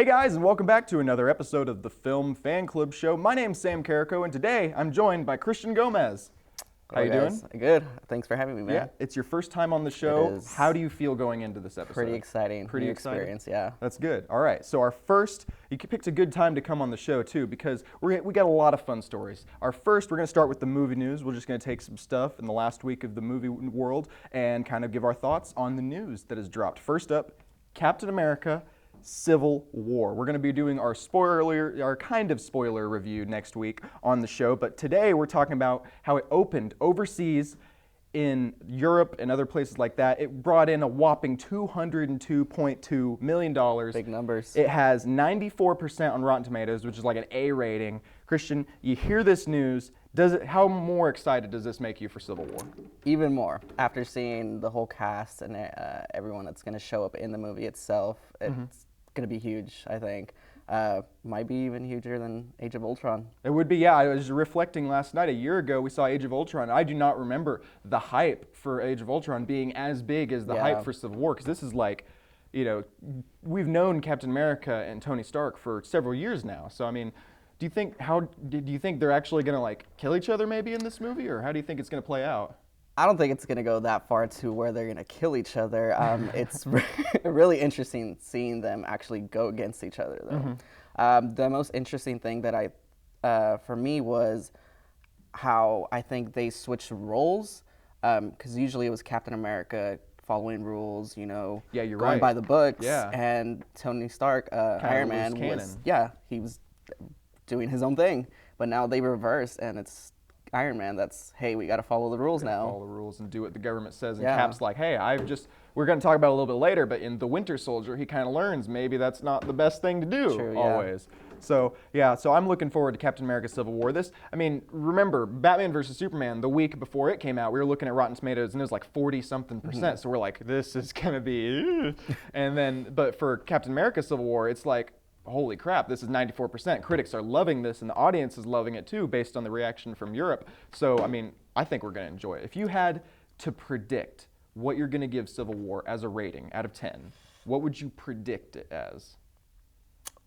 Hey guys, and welcome back to another episode of the Film Fan Club Show. My name's Sam Carrico, and today I'm joined by Christian Gomez. How you doing? Good. Thanks for having me, man. Yeah, it's your first time on the show. It is. How do you feel going into this episode? Pretty exciting. Pretty New exciting? experience, yeah. That's good. All right, so you picked a good time to come on the show too, because we got a lot of fun stories. We're going to start with the movie news. We're just going to take some stuff in the last week of the movie world and kind of give our thoughts on the news that has dropped. First up, Captain America Civil War. We're going to be doing our kind of spoiler review next week on the show, but today we're talking about how it opened overseas in Europe and other places like that. It brought in a whopping $202.2 million. Big numbers. It has 94% on Rotten Tomatoes, which is like an A rating. Christian, you hear this news. How more excited does this make you for Civil War? Even more. After seeing the whole cast and everyone that's going to show up in the movie itself, it's going to be huge, I think. Might be even huger than Age of Ultron. It would be, yeah. I was reflecting last night. A year ago, we saw Age of Ultron. I do not remember the hype for Age of Ultron being as big as the hype for Civil War, because this is like, we've known Captain America and Tony Stark for several years now. So, I mean, do you think they're actually going to like kill each other maybe in this movie, or how do you think it's going to play out? I don't think it's going to go that far to where they're going to kill each other. It's really interesting seeing them actually go against each other, though. The most interesting thing that for me was how I think they switched roles, because usually it was Captain America following rules, going by the books, and Tony Stark, Iron Man, he was doing his own thing. But now they reverse, and it's Iron Man that's, hey, we got to follow the rules now. Follow the rules and do what the government says. And Cap's like, hey, we're going to talk about it a little bit later, but in The Winter Soldier, he kind of learns maybe that's not the best thing to do always. So I'm looking forward to Captain America Civil War. Remember, Batman vs. Superman, the week before it came out, we were looking at Rotten Tomatoes, and it was like 40-something%. So we're like, this is going to be, but for Captain America Civil War, it's like, holy crap, this is 94%. Critics are loving this, and the audience is loving it too, based on the reaction from Europe. So, I mean, I think we're going to enjoy it. If you had to predict what you're going to give Civil War as a rating out of 10, what would you predict it as?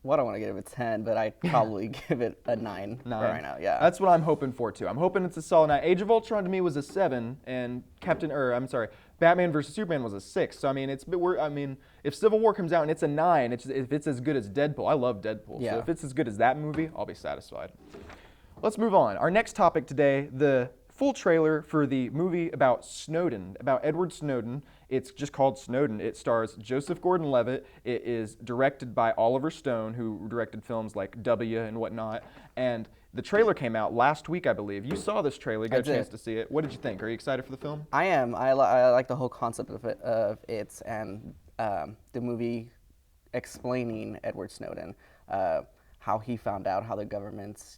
Well, I don't want to give it a 10, but I'd probably give it a 9 right now, yeah. That's what I'm hoping for, too. I'm hoping it's a solid 9. Age of Ultron to me was a 7, and Batman vs. Superman was a 6. So, I mean, if Civil War comes out and it's a 9, if it's as good as Deadpool, I love Deadpool. Yeah. So if it's as good as that movie, I'll be satisfied. Let's move on. Our next topic today, the full trailer for the movie about Snowden, about Edward Snowden. It's just called Snowden. It stars Joseph Gordon Levitt. It is directed by Oliver Stone, who directed films like W and whatnot. And the trailer came out last week, I believe. You saw this trailer. You got a chance to see it. What did you think? Are you excited for the film? I am. I like the whole concept of it and the movie explaining Edward Snowden, how he found out how the government's,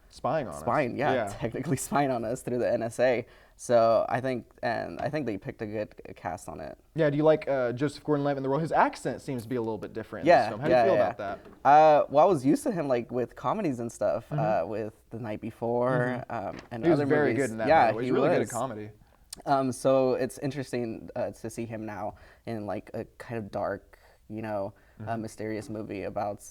spying on us. Technically spying on us through the NSA. So I think they picked a good cast on it. Yeah, do you like Joseph Gordon-Levitt in the role? His accent seems to be a little bit different in this film. How do you feel about that? Well, I was used to him like with comedies and stuff, with The Night Before and other movies. He was very good in that. Yeah, he was really good at comedy. So it's interesting to see him now in like a kind of dark, mysterious movie about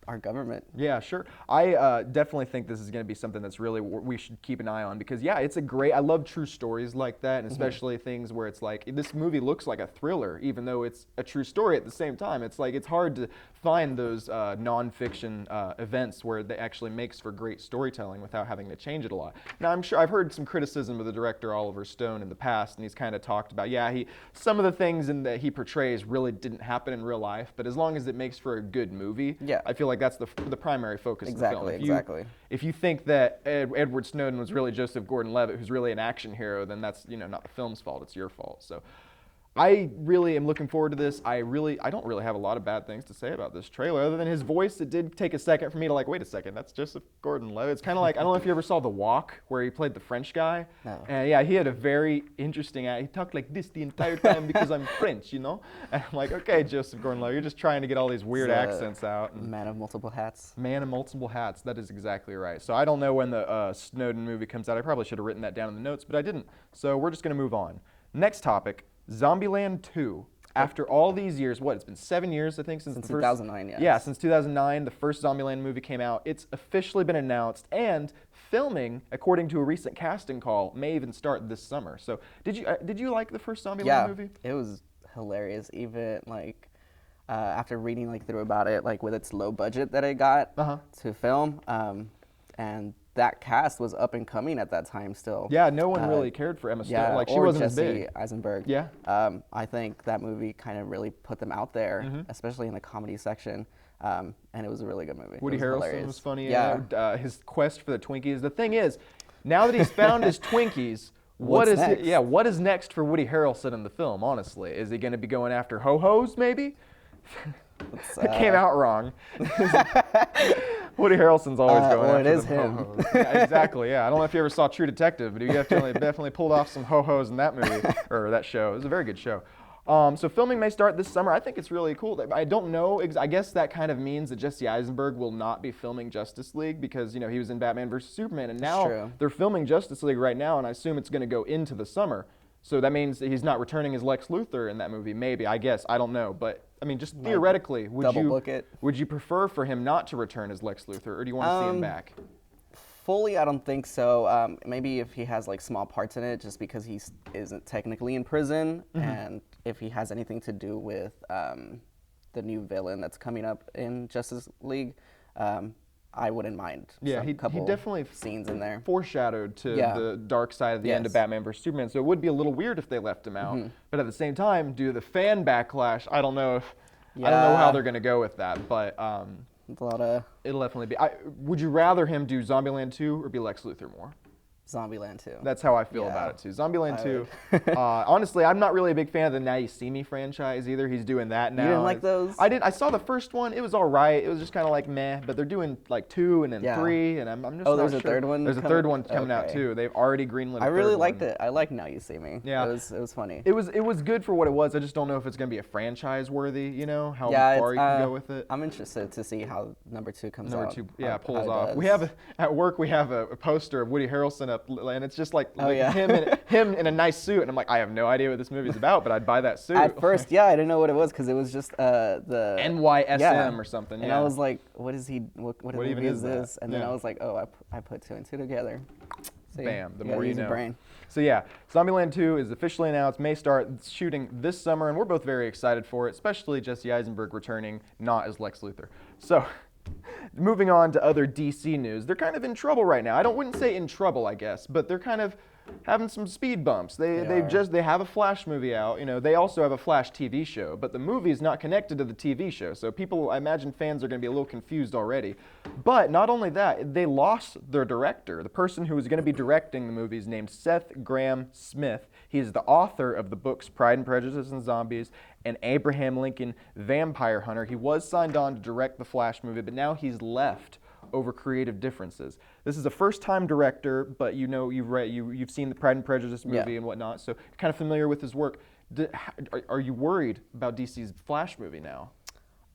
our government. Yeah, sure. I definitely think this is going to be something that's really we should keep an eye on, because I love true stories like that, and especially things where it's like, this movie looks like a thriller, even though it's a true story at the same time. It's like, it's hard to find those nonfiction events where it actually makes for great storytelling without having to change it a lot. Now, I'm sure I've heard some criticism of the director Oliver Stone in the past, and he's kind of talked about, some of the things that he portrays really didn't happen in real life, but as long as it makes for a good movie, I feel like that's the primary focus of the film. Exactly. If you think that Edward Snowden was really Joseph Gordon-Levitt, who's really an action hero, then that's not the film's fault, it's your fault. So I really am looking forward to this. I don't really have a lot of bad things to say about this trailer, other than his voice. It did take a second for me to like, wait a second, that's Joseph Gordon-Levitt. It's kind of like, I don't know if you ever saw The Walk, where he played the French guy. No. And he had a very interesting he talked like this the entire time because I'm French, And I'm like, okay, Joseph Gordon-Levitt, you're just trying to get all these weird accents out. Man of multiple hats. Man of multiple hats, that is exactly right. So I don't know when the Snowden movie comes out. I probably should have written that down in the notes, but I didn't. So we're just going to move on. Next topic. Zombieland 2. after all these years, it's been 7 years, I think, since the first... 2009, yes. Yeah, since 2009, the first Zombieland movie came out. It's officially been announced, and filming, according to a recent casting call, may even start this summer. So, did you like the first Zombieland movie? Yeah, it was hilarious. Even, like, after reading, like, through about it, like, with its low budget that it got to film, and that cast was up and coming at that time still. Yeah, no one really cared for Emma Stone. Yeah, like, she wasn't as Jesse big. Eisenberg. Yeah. I think that movie kind of really put them out there, especially in the comedy section. And it was a really good movie. Woody Harrelson hilarious. was funny. Yeah. His quest for the Twinkies. The thing is, now that he's found his Twinkies, what is next for Woody Harrelson in the film, honestly? Is he going to be going after ho-hos, maybe? It came out wrong. Woody Harrelson's always going after it is the him. ho-hos. Yeah, exactly, yeah. I don't know if you ever saw True Detective, but he definitely pulled off some ho-hos in that movie, or that show. It was a very good show. So filming may start this summer. I think it's really cool. I don't know. I guess that kind of means that Jesse Eisenberg will not be filming Justice League because, you know, he was in Batman vs. Superman, and now they're filming Justice League right now, and I assume it's going to go into the summer. So that means that he's not returning as Lex Luthor in that movie. Maybe, I guess. I don't know. But, I mean, just theoretically, would you prefer for him not to return as Lex Luthor, or do you want to see him back? Fully, I don't think so. Maybe if he has like small parts in it, just because he isn't technically in prison, and if he has anything to do with the new villain that's coming up in Justice League, I wouldn't mind. Yeah, he definitely scenes in there foreshadowed to the dark side of the end of Batman vs. Superman. So it would be a little weird if they left him out. But at the same time, due to the fan backlash, I don't know how they're going to go with that. But it'll definitely be. Would you rather him do Zombieland 2 or be Lex Luthor more? Zombieland 2. That's how I feel about it too. Zombieland 2. Honestly, I'm not really a big fan of the Now You See Me franchise either. He's doing that now. You didn't like those? I did. I saw the first one. It was all right. It was just kind of like meh. But they're doing like 2 and then 3, and I'm just not sure. There's a third one. There's a third one coming out too. They've already greenlit. I really liked it. I like Now You See Me. Yeah, it was funny. It was good for what it was. I just don't know if it's gonna be a franchise worthy. You know how far you can go with it. I'm interested to see how number 2 comes out. Number 2, pulls off. We have at work. We have a poster of Woody Harrelson up, and it's just like him in a nice suit, and I'm like, I have no idea what this movie's about, but I'd buy that suit. At first, I didn't know what it was because it was just the NYSM or something. And I was like, what is he? What movie is this? And then I was like, oh, I put 2 and 2 together. See, bam, the more you know. Brain. So yeah, Zombieland 2 is officially announced, may start shooting this summer, and we're both very excited for it, especially Jesse Eisenberg returning, not as Lex Luthor. So. Moving on to other DC news, they're kind of in trouble right now. I wouldn't say in trouble, I guess, but they're kind of having some speed bumps. They have a Flash movie out. You know, they also have a Flash TV show, but the movie is not connected to the TV show. So people, I imagine fans are going to be a little confused already. But not only that, they lost their director. The person who was going to be directing the movie is named Seth Grahame-Smith. He is the author of the books Pride and Prejudice and Zombies and Abraham Lincoln Vampire Hunter. He was signed on to direct the Flash movie, but now he's left over creative differences. This is a first-time director, but you know you've seen the Pride and Prejudice movie and whatnot, so you're kind of familiar with his work. Are you worried about DC's Flash movie now?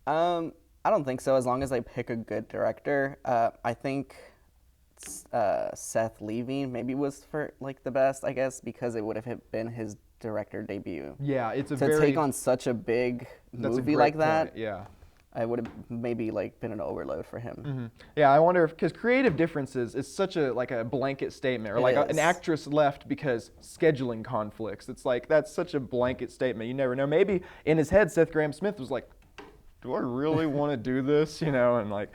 I don't think so. As long as they pick a good director, I think Seth leaving maybe was for like the best, I guess, because it would have been his director debut. Yeah, it's to take on such a big movie like that. Yeah. I would have maybe like been an overload for him. Mm-hmm. Yeah, I wonder if, because creative differences is such a blanket statement, or like an actress left because scheduling conflicts. It's like, that's such a blanket statement. You never know. Maybe in his head, Seth Grahame-Smith was like, do I really want to do this? You know, and like,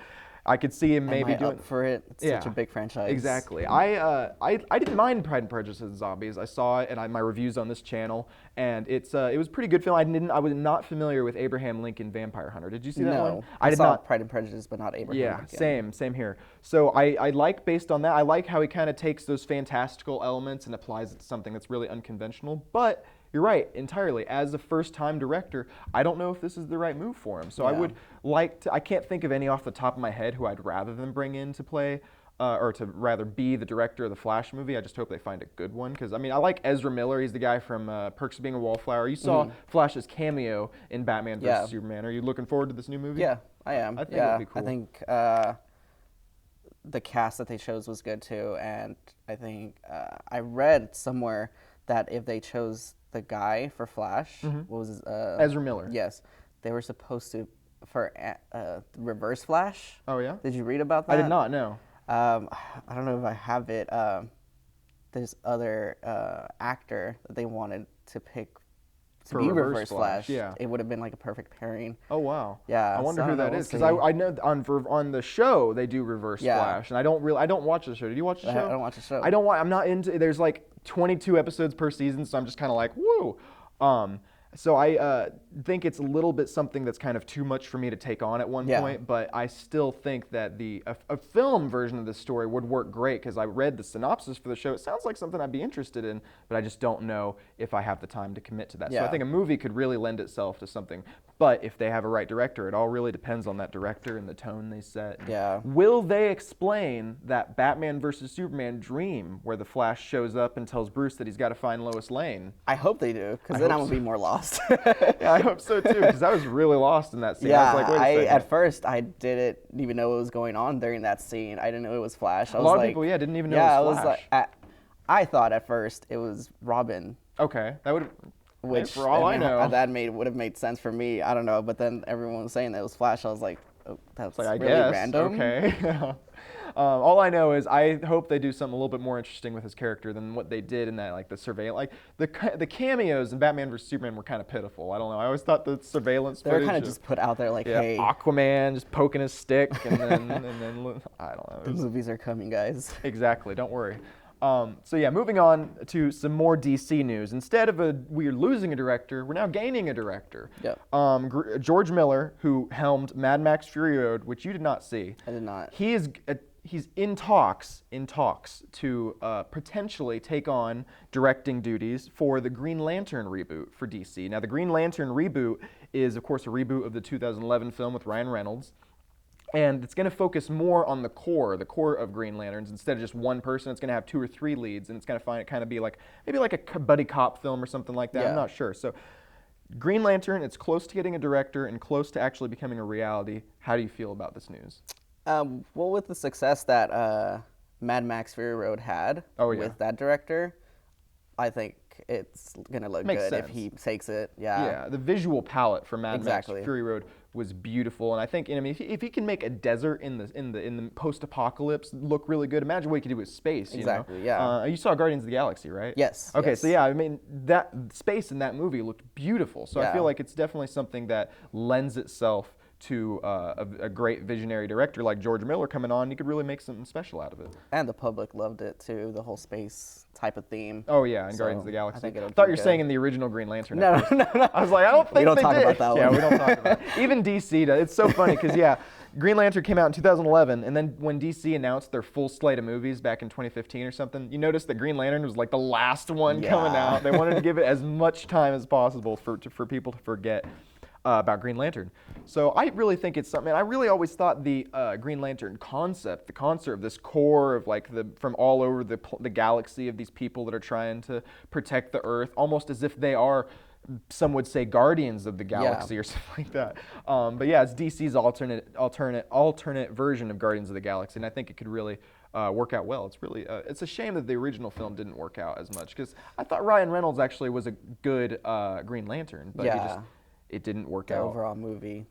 I could see him maybe doing up for it. It's such a big franchise. Exactly. I didn't mind Pride and Prejudice and Zombies. I saw it and my reviews on this channel, and it was a pretty good film. I was not familiar with Abraham Lincoln Vampire Hunter. Did you see that one? No, I saw Pride and Prejudice, but not Abraham Lincoln. Same here. So I like, based on that, I like how he kind of takes those fantastical elements and applies it to something that's really unconventional. But you're right, entirely. As a first-time director, I don't know if this is the right move for him. So I would like to, I can't think of any off the top of my head who I'd rather than bring in to play, or to rather be the director of the Flash movie. I just hope they find a good one. Because, I mean, I like Ezra Miller. He's the guy from Perks of Being a Wallflower. You saw Flash's cameo in Batman vs. Superman. Are you looking forward to this new movie? Yeah, I am. I think it'll be cool. I think the cast that they chose was good, too. And I think I read somewhere that if they chose the guy for Flash, what was his, Ezra Miller. Yes, they were supposed to for Reverse Flash. Oh yeah. Did you read about that? I did not know. I don't know if I have it. This other actor that they wanted to pick to For be Reverse Reverse Flash. Yeah. It would have been like a perfect pairing. Oh wow. Yeah. I wonder who that is, because we'll I know on the show they do Reverse Flash, and I don't watch the show. Did you watch the show? I don't watch the show. I'm not into. There's like 22 episodes per season, so I'm just kind of like woo. So I think it's a little bit something that's kind of too much for me to take on at one point, but I still think that a film version of this story would work great, because I read the synopsis for the show. It sounds like something I'd be interested in, but I just don't know if I have the time to commit to that. So I think a movie could really lend itself to something, but if they have a right director, it all really depends on that director and the tone they set. Yeah. Will they explain that Batman versus Superman dream where the Flash shows up and tells Bruce that he's got to find Lois Lane? I hope they do, because then I'm going to be more lost. Yeah, I hope so too, because I was really lost in that scene. Yeah, I was like, wait a second. at first I didn't even know what was going on during that scene. I didn't know it was Flash. A lot of people, didn't even know it was Flash. I thought at first it was Robin. Okay, that would, which for all I know, that would have made sense for me. I don't know, but then everyone was saying that it was Flash. I was like, oh, that's like, really random. Okay. All I know is I hope they do something a little bit more interesting with his character than what they did in that, like the surveillance, like the cameos in Batman vs Superman were kind of pitiful. I don't know. I always thought the surveillance they were kind of just put out there, like, hey, Aquaman just poking his stick, and then I don't know. The movies are coming, guys. Exactly. Don't worry. So yeah, moving on to some more DC news. Instead of we're losing a director, we're now gaining a director. Yep. George Miller, who helmed Mad Max Fury Road, which you did not see. I did not. He's in talks to potentially take on directing duties for the Green Lantern reboot for DC. Now, the Green Lantern reboot is, of course, a reboot of the 2011 film with Ryan Reynolds. And it's going to focus more on the core of Green Lanterns. Instead of just one person, it's going to have 2 or 3 leads, and it's going to kind of be like maybe like a buddy cop film or something like that. Yeah. I'm not sure. So Green Lantern, it's close to getting a director and close to actually becoming a reality. How do you feel about this news? Well, with the success that Mad Max Fury Road had with that director, I think it's going to look good if he takes it. Yeah, the visual palette for Mad Max Fury Road was beautiful, and I think if he can make a desert in the post-apocalypse look really good, imagine what he could do with space. Exactly. You know? You saw Guardians of the Galaxy, right? Yes. Okay, yes. so yeah, I mean that space in that movie looked beautiful. So I feel like it's definitely something that lends itself to a great visionary director like George Miller coming on. You could really make something special out of it. And the public loved it too, the whole space type of theme. Oh yeah, and Guardians of the Galaxy. I thought you were saying in the original Green Lantern. No. I was like, I don't think we don't they talk did. about that one. Yeah, we don't talk about it. Even DC does. It's so funny because Green Lantern came out in 2011, and then when DC announced their full slate of movies back in 2015 or something, you noticed that Green Lantern was like the last one coming out. They wanted to give it as much time as possible for people to forget about Green Lantern. So I really think it's something. I really always thought the Green Lantern concept, the concept of this core of like from all over the galaxy of these people that are trying to protect the Earth, almost as if they are, some would say, guardians of the galaxy or something like that. But yeah, it's DC's alternate version of Guardians of the Galaxy, and I think it could really work out well. It's really it's a shame that the original film didn't work out as much, because I thought Ryan Reynolds actually was a good Green Lantern, but it didn't work out. The overall movie,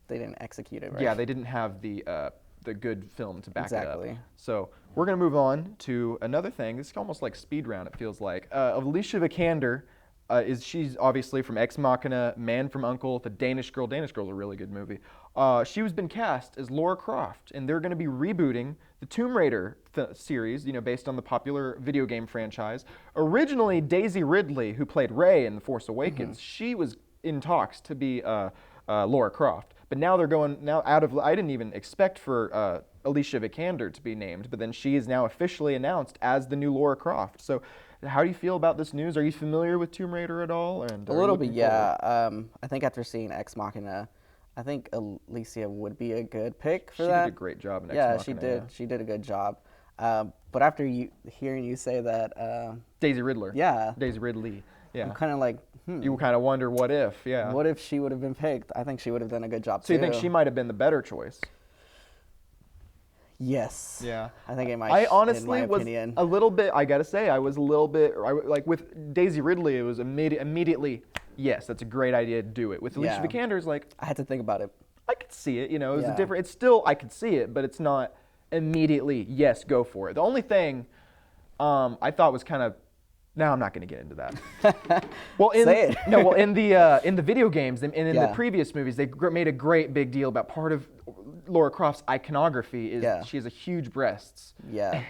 they didn't execute it right. Yeah, they didn't have the good film to back it up. Exactly. So we're going to move on to another thing. It's almost like speed round, it feels like. Alicia Vikander, she's obviously from Ex Machina, Man from U.N.C.L.E., The Danish Girl. Danish Girl's a really good movie. She was been cast as Lara Croft, and they're going to be rebooting the Tomb Raider series, based on the popular video game franchise. Originally, Daisy Ridley, who played Rey in The Force Awakens, she was in talks to be Lara Croft, but now they're going I didn't even expect for Alicia Vikander to be named, but then she is now officially announced as the new Lara Croft. So, how do you feel about this news? Are you familiar with Tomb Raider at all? And a little bit, yeah. I think after seeing Ex Machina, I think Alicia would be a good pick for that. She did a great job in Ex Machina. Yeah, she did. She did a good job. But after hearing you say that, Daisy Ridley. Yeah. Daisy Ridley. Yeah. I'm kind of like, You kind of wonder what if, What if she would have been picked? I think she would have done a good job too. So you think she might have been the better choice? Yes. Yeah. I think it might. I honestly in my was opinion. a little bit. I gotta say, I was a little bit like with Daisy Ridley. It was immediately yes, that's a great idea. Do it. With Alicia Vikander's like I had to think about it. I could see it. You know, it was a different. It's still I could see it, but it's not immediately yes, go for it. The only thing I thought was kind of. Now I'm not going to get into that. Well, Say it. No, well in the video games and in the previous movies, they made a great big deal about part of Lara Croft's iconography is she has a huge breasts. Yeah.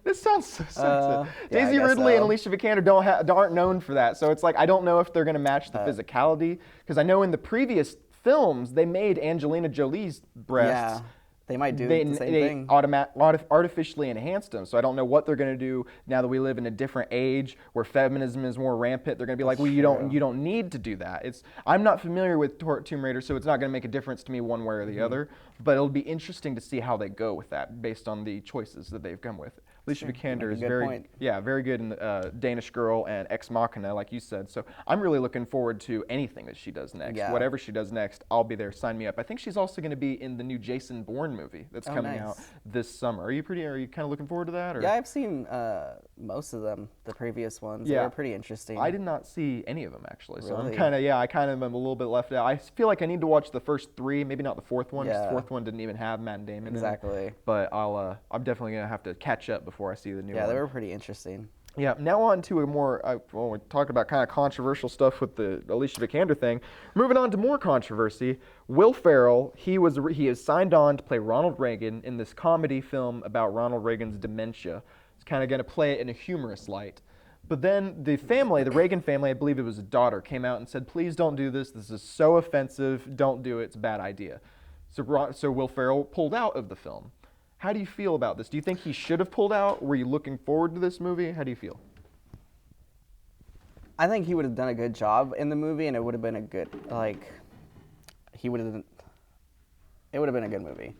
This sounds so sensitive. Daisy Ridley and Alicia Vikander aren't known for that, so it's like I don't know if they're going to match the physicality because I know in the previous films they made Angelina Jolie's breasts. Yeah. They might do the same thing. Artificially enhanced them. So I don't know what they're going to do now that we live in a different age where feminism is more rampant. They're going to be like, well, you don't need to do that. I'm not familiar with Tomb Raider, so it's not going to make a difference to me one way or the other. But it'll be interesting to see how they go with that based on the choices that they've come with. Alicia Vikander is very good in Danish Girl and Ex Machina, like you said. So I'm really looking forward to anything that she does next. Yeah. Whatever she does next, I'll be there. Sign me up. I think she's also going to be in the new Jason Bourne movie that's coming out this summer. Are you kind of looking forward to that? Or? Yeah, I've seen most of them, the previous ones. Yeah. They were pretty interesting. I did not see any of them actually. So really? I kind of am a little bit left out. I feel like I need to watch the first three, maybe not the fourth one. Yeah. The fourth one didn't even have Matt Damon in it. Exactly. But I'm definitely going to have to catch up before I see the new one. Yeah, they were pretty interesting. Yeah, now on to a more, we talked about kind of controversial stuff with the Alicia Vikander thing. Moving on to more controversy, Will Ferrell, he is signed on to play Ronald Reagan in this comedy film about Ronald Reagan's dementia. He's kind of going to play it in a humorous light. But then the Reagan family, I believe it was a daughter, came out and said, please don't do this. This is so offensive. Don't do it. It's a bad idea. So Will Ferrell pulled out of the film. How do you feel about this? Do you think he should have pulled out? Were you looking forward to this movie? How do you feel? I think he would have done a good job in the movie, and it would have been a good, it would have been a good movie.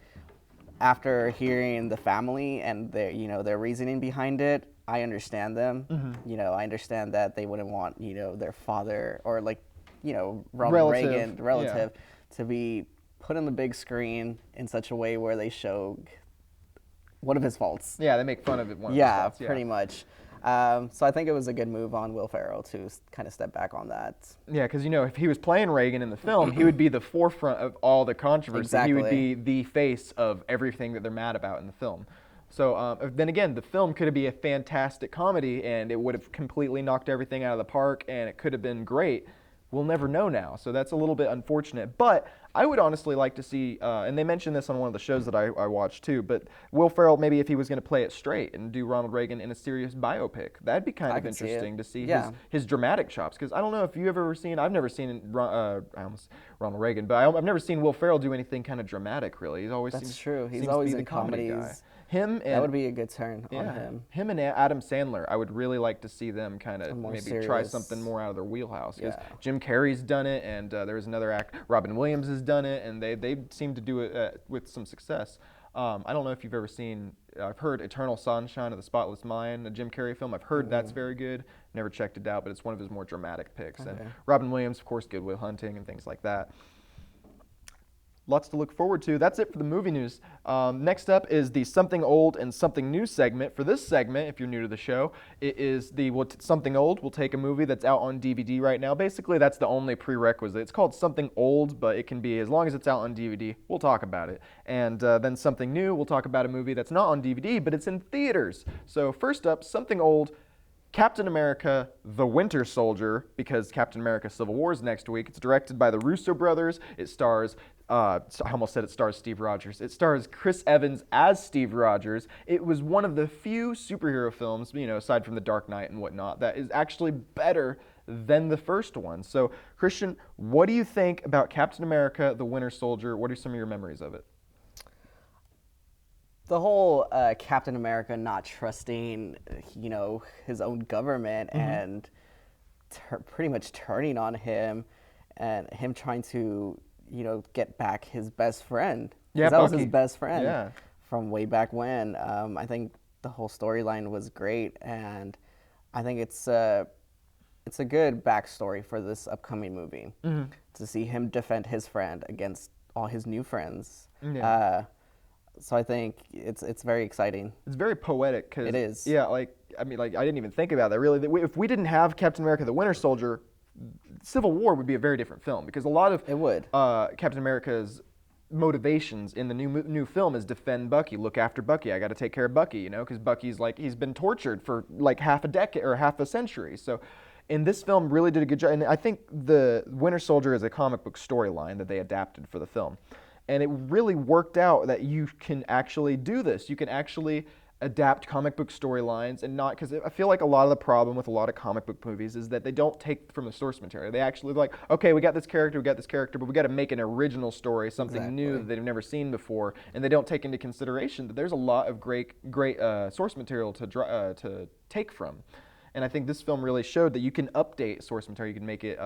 After hearing the family and their reasoning behind it, I understand them. Mm-hmm. I understand that they wouldn't want, their father or Ronald Reagan relative to be put on the big screen in such a way where they show one of his faults. Yeah, they make fun of it. Yeah, pretty much. So I think it was a good move on Will Ferrell to kind of step back on that. Yeah, because if he was playing Reagan in the film, he would be the forefront of all the controversy. Exactly. He would be the face of everything that they're mad about in the film. So then again, the film could be a fantastic comedy, and it would have completely knocked everything out of the park, and it could have been great. We'll never know now, so that's a little bit unfortunate. But I would honestly like to see, and they mentioned this on one of the shows that I watched too, but Will Ferrell, maybe if he was going to play it straight and do Ronald Reagan in a serious biopic, that'd be kind of interesting to see his dramatic chops. Because I don't know if you've ever seen, I've never seen Ronald Reagan, but I've never seen Will Ferrell do anything kind of dramatic, really. He's always That's true. He's always in comedies. Guy. That would be a good turn on him. Him and Adam Sandler, I would really like to see them kind of maybe try something more out of their wheelhouse. Because Jim Carrey's done it, and there was another actor, Robin Williams has done it, and they seem to do it with some success. I don't know if you've ever seen, I've heard Eternal Sunshine of the Spotless Mind, a Jim Carrey film. I've heard that's very good. Never checked it out, but it's one of his more dramatic picks. Okay. And Robin Williams, of course, Good Will Hunting and things like that. Lots to look forward to. That's it for the movie news. Next up is the Something Old and Something New segment. For this segment, if you're new to the show, it is Something Old. We'll take a movie that's out on DVD right now. Basically, that's the only prerequisite. It's called Something Old, but it can be, as long as it's out on DVD, we'll talk about it. And then Something New, we'll talk about a movie that's not on DVD, but it's in theaters. So first up, Something Old, Captain America, The Winter Soldier, because Captain America Civil War is next week. It's directed by the Russo brothers. It stars, I almost said it stars Steve Rogers. It stars Chris Evans as Steve Rogers. It was one of the few superhero films, aside from The Dark Knight and whatnot, that is actually better than the first one. So, Christian, what do you think about Captain America, The Winter Soldier? What are some of your memories of it? The whole Captain America not trusting, his own government and pretty much turning on him, and him trying to, get back his best friend. Yeah, that was his best friend from way back when. I think the whole storyline was great, and I think it's a good backstory for this upcoming movie to see him defend his friend against all his new friends. Yeah. So I think it's very exciting. It's very poetic. Cause, it is. Yeah, like, I mean, like, I didn't even think about that, really. If we didn't have Captain America the Winter Soldier, Civil War would be a very different film, because a lot of it would. Captain America's motivations in the new film is defend Bucky, look after Bucky. I got to take care of Bucky, you know, because Bucky's like, he's been tortured for like half a decade or half a century. So in this film really did a good job. And I think the Winter Soldier is a comic book storyline that they adapted for the film. And it really worked out that you can actually do this. You can actually adapt comic book storylines, and not, because I feel like a lot of the problem with a lot of comic book movies is that they don't take from the source material. They actually like, okay, we got this character, but we got to make an original story, something new that they've never seen before, and they don't take into consideration that there's a lot of great source material to take from. And I think this film really showed that you can update source material, you can make it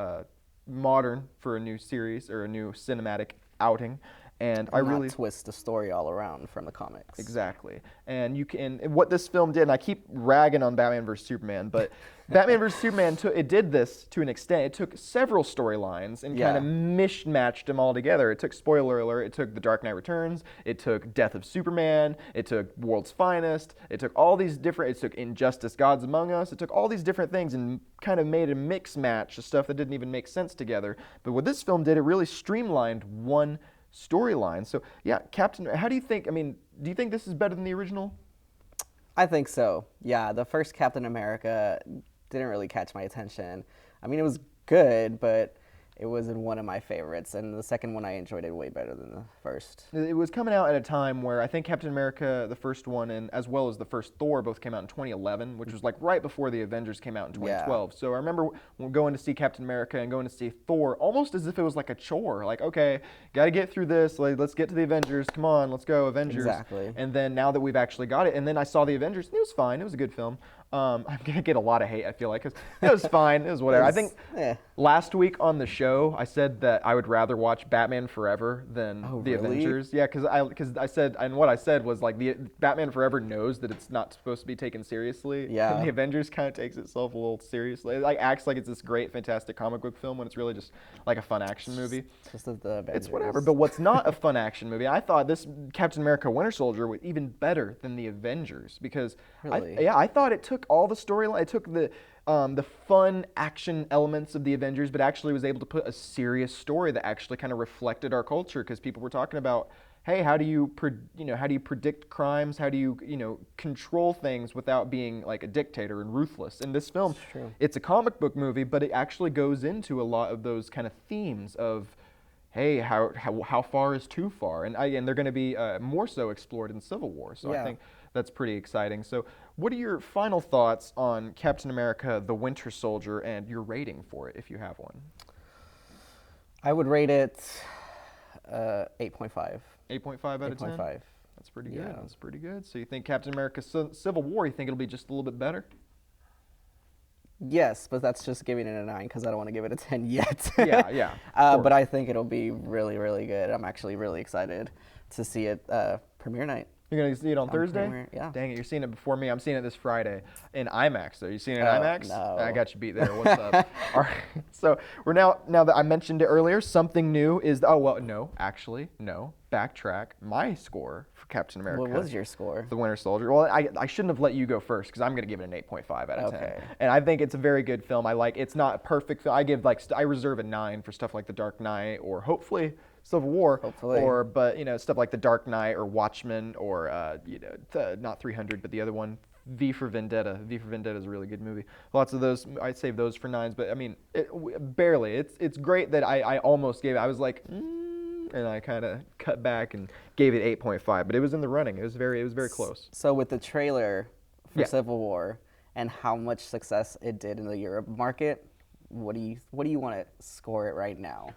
modern for a new series or a new cinematic outing. And I really twist the story all around from the comics. Exactly. And you can, and what this film did, and I keep ragging on Batman vs. Superman, but Batman vs. Superman, it did this to an extent. It took several storylines and kind of mishmatched them all together. It took, spoiler alert, it took The Dark Knight Returns, it took Death of Superman, it took World's Finest, it took all these different, it took Injustice, Gods Among Us, it took all these different things and kind of made a mix match of stuff that didn't even make sense together. But what this film did, it really streamlined one storyline. So yeah, Captain, how do you think, I mean, do you think this is better than the original? I think so. Yeah, the first Captain America didn't really catch my attention. I mean, it was good, but it wasn't one of my favorites. And the second one, I enjoyed it way better than the first. It was coming out at a time where I think Captain America, the first one, and as well as the first Thor, both came out in 2011, which was like right before the Avengers came out in 2012. So I remember going to see Captain America and going to see Thor almost as if it was like a chore. Like, okay, got to get through this. Like, let's get to the Avengers. Come on, let's go, Avengers. Exactly. And then now that we've actually got it, and then I saw the Avengers, and it was fine. It was a good film. I'm going to get a lot of hate, I feel like, because it was fine. It was whatever. I think last week on the show, I said that I would rather watch Batman Forever than the Avengers. Yeah, because I said, and what I said was like, the Batman Forever knows that it's not supposed to be taken seriously. Yeah. And the Avengers kind of takes itself a little seriously. It like acts like it's this great, fantastic comic book film when it's really just like a fun action movie. Just the Avengers. It's whatever. But what's not a fun action movie, I thought this Captain America Winter Soldier was even better than the Avengers, because I thought it took all the storyline, it took the fun action elements of the Avengers, but actually was able to put a serious story that actually kind of reflected our culture, because people were talking about, hey, how do you predict crimes? How do you control things without being like a dictator and ruthless? In this film, it's a comic book movie, but it actually goes into a lot of those kind of themes of, hey, how far is too far? And they're going to be more so explored in Civil War. So I think that's pretty exciting. So what are your final thoughts on Captain America, the Winter Soldier, and your rating for it, if you have one? I would rate it 8.5. 8.5 out of 10? 8.5. That's pretty good. That's pretty good. So you think Captain America Civil War, you think it'll be just a little bit better? Yes, but that's just giving it a 9 because I don't want to give it a 10 yet. Yeah. But I think it'll be really, really good. I'm actually really excited to see it premiere night. You're going to see it on Thursday? Premiere, yeah. Dang it, you're seeing it before me. I'm seeing it this Friday in IMAX, though. You seeing it in IMAX? No. I got you beat there. What's up? All right. So we're now that I mentioned it earlier, something new is, backtrack. My score for Captain America. What was your score? The Winter Soldier. Well, I shouldn't have let you go first because I'm going to give it an 8.5 out of 10. And I think it's a very good film. It's not a perfect film. I reserve a 9 for stuff like The Dark Knight or hopefully Civil War, but stuff like The Dark Knight or Watchmen or not 300, but the other one, V for Vendetta. V for Vendetta is a really good movie. Lots of those, I'd save those for 9s, but I mean, barely. It's great that I almost gave it. I was like, and I kind of cut back and gave it 8.5, but it was in the running. It was very close. So with the trailer for Civil War and how much success it did in the Europe market, what do you want to score it right now?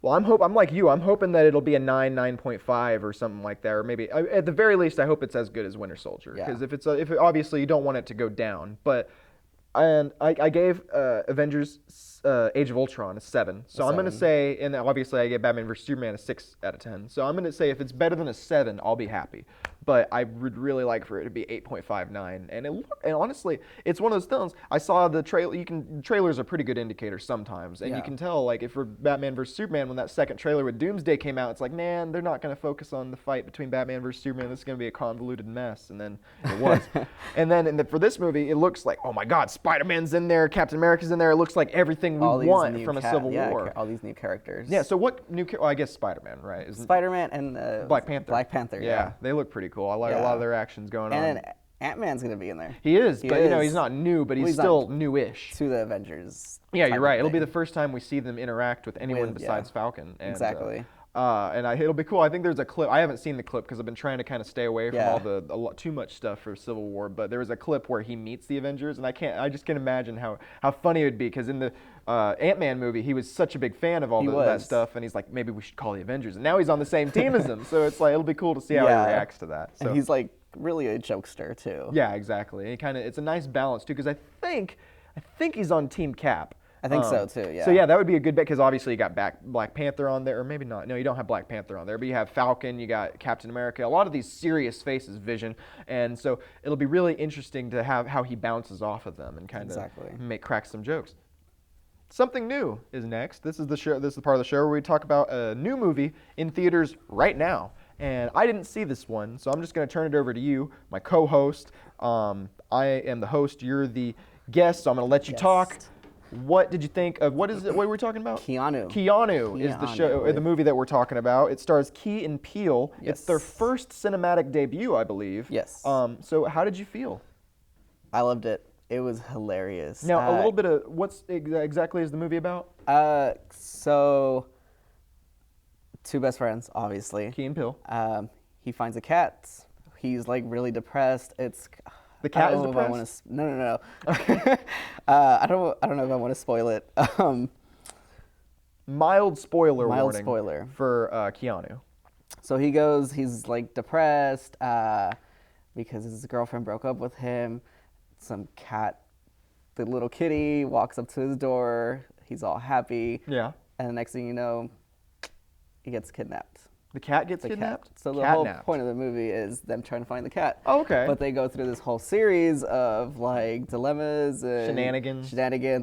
Well, I'm like you. I'm hoping that it'll be a 9.5 or something like that, or maybe at the very least, I hope it's as good as Winter Soldier. Because if obviously you don't want it to go down, but I gave Avengers Age of Ultron a 7. So I'm going to say, and obviously I get Batman vs. Superman a 6 out of 10. So I'm going to say if it's better than a 7, I'll be happy. But I would really like for it to be 8.59. And honestly, it's one of those films. I saw the trailer. Trailers are a pretty good indicator sometimes, and you can tell, like, if for Batman vs. Superman, when that second trailer with Doomsday came out, it's like, man, they're not going to focus on the fight between Batman vs. Superman. This is going to be a convoluted mess. And then it was. And then for this movie, it looks like, oh my God, Spider-Man's in there, Captain America's in there. It looks like everything we want from a Civil War. All these new characters. Yeah. So what new? Well, I guess Spider-Man, right? Spider-Man and Black Panther. Black Panther. Yeah, they look pretty cool. I like a lot of their actions going on. And then Ant-Man's gonna be in there. He is, but he's not new, but he's still newish. To the Avengers. Yeah, you're right. It'll be the first time we see them interact with anyone besides Falcon. And, exactly. It'll be cool. I think there's a clip. I haven't seen the clip because I've been trying to kind of stay away from too much stuff for Civil War. But there was a clip where he meets the Avengers, and I just can't imagine how funny it would be, because in the Ant-Man movie, he was such a big fan of all that stuff, and he's like, maybe we should call the Avengers, and now he's on the same team as them. So it's like, it'll be cool to see how he reacts to that. So. And he's like really a jokester too. Yeah, exactly. It's a nice balance too, because I think he's on Team Cap. I think so too, yeah. So yeah, that would be a good bet, because obviously you got Black Panther on there, or maybe not. No, you don't have Black Panther on there, but you have Falcon, you got Captain America, a lot of these serious faces, Vision, and so it'll be really interesting to have how he bounces off of them and kind of crack some jokes. Something new is next. This is the show. This is the part of the show where we talk about a new movie in theaters right now. And I didn't see this one, so I'm just going to turn it over to you, my co-host. I am the host. You're the guest, so I'm going to let you talk. What did you think of, what were we talking about? Keanu is the show, or the movie that we're talking about. It stars Key and Peele. It's their first cinematic debut, I believe. Yes. So how did you feel? I loved it. It was hilarious. Now, a little bit of, what's exactly is the movie about? So, two best friends, obviously. Key and Peele. He finds a cat. He's like really depressed. The cat is depressed? No. I don't know if I want to spoil it. Mild spoiler warning. Mild spoiler. For Keanu. So he's like depressed because his girlfriend broke up with him. Some cat, the little kitty, walks up to his door. He's all happy. Yeah. And the next thing you know, he gets kidnapped. The cat gets kidnapped? So the whole point of the movie is them trying to find the cat. Oh, okay. But they go through this whole series of like dilemmas and shenanigans,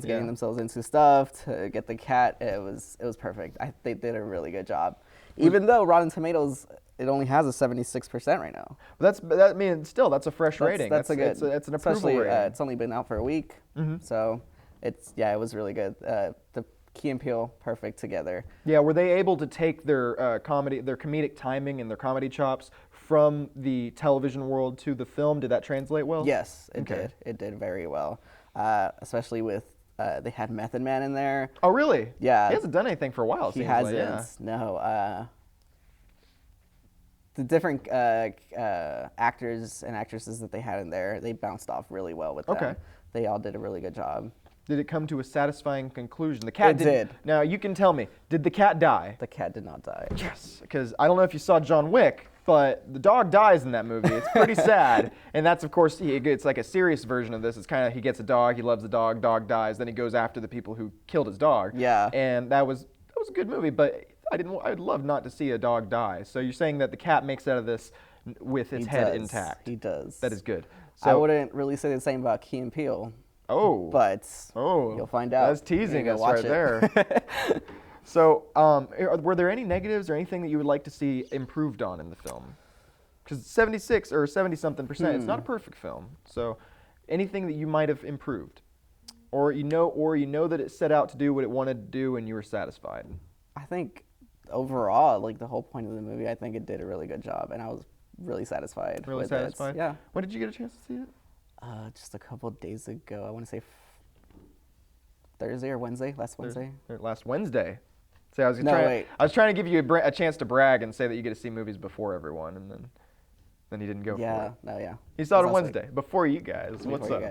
getting themselves into stuff to get the cat. It was perfect. They did a really good job. Even though Rotten Tomatoes, it only has a 76% right now. But that's a fresh rating. That's an approval rating. It's only been out for a week, so it was really good. The Key and Peele, perfect together. Yeah, were they able to take their comedic timing and their comedy chops from the television world to the film? Did that translate well? Yes, it did. It did very well, especially with they had Method Man in there. Oh, really? Yeah. He hasn't done anything for a while. He hasn't. No. The different actors and actresses that they had in there, they bounced off really well with them. They all did a really good job. Did it come to a satisfying conclusion? The cat did. Now, you can tell me, did the cat die? The cat did not die. Yes, because I don't know if you saw John Wick, but the dog dies in that movie. It's pretty sad. And that's, of course, it's like a serious version of this. It's kind of, he gets a dog, he loves the dog dies, then he goes after the people who killed his dog. Yeah. And that was a good movie, but I'd love not to see a dog die. So you're saying that the cat makes out of this with its head intact. He does. That is good. So, I wouldn't really say the same about Key and Peele. Oh. But you'll find out. That's teasing us right there. So were there any negatives or anything that you would like to see improved on in the film? Because 76 or 70-something%, it's not a perfect film. So anything that you might have improved? Or you know that it set out to do what it wanted to do and you were satisfied? I think overall, like the whole point of the movie, I think it did a really good job, and I was really satisfied. Really satisfied? Yeah. When did you get a chance to see it? Just a couple of days ago. I want to say Thursday or Wednesday. Last Wednesday. Last Wednesday. See, I was trying to give you a chance to brag and say that you get to see movies before everyone, and then he didn't go for it. Yeah. He saw it on Wednesday before you guys. What's up?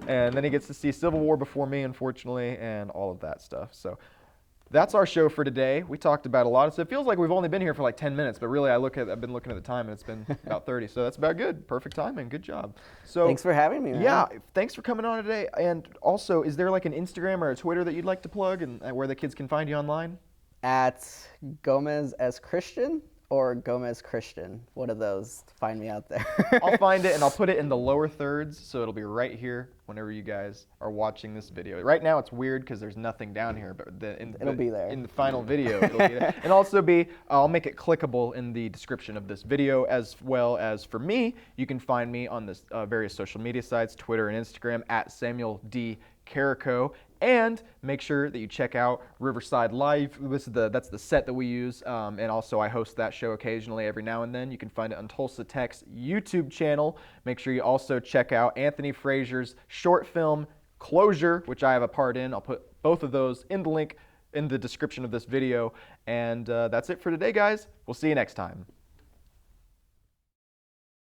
And then he gets to see Civil War before me, unfortunately, and all of that stuff. So. that's our show for today. We talked about a lot. So it feels like we've only been here for like 10 minutes, but really I've been looking at the time and it's been about 30. So that's about good. Perfect timing. Good job. So thanks for having me, man. Yeah, thanks for coming on today. And also, is there like an Instagram or a Twitter that you'd like to plug and where the kids can find you online? At Gomez as Christian or Gomez Christian. One of those. Find me out there. I'll find it and I'll put it in the lower thirds, so it'll be right here whenever you guys are watching this video. Right now it's weird because there's nothing down here, but it'll be there. In the final video, it'll be there. And also I'll make it clickable in the description of this video, as well as for me, you can find me on this various social media sites, Twitter and Instagram, at Samuel D. Carrico, and make sure that you check out Riverside Live. That's the set that we use, and also I host that show occasionally every now and then. You can find it on Tulsa Tech's YouTube channel. Make sure you also check out Anthony Frazier's short film Closure, which I have a part in. I'll put both of those in the link in the description of this video. And that's it for today, guys. We'll see you next time.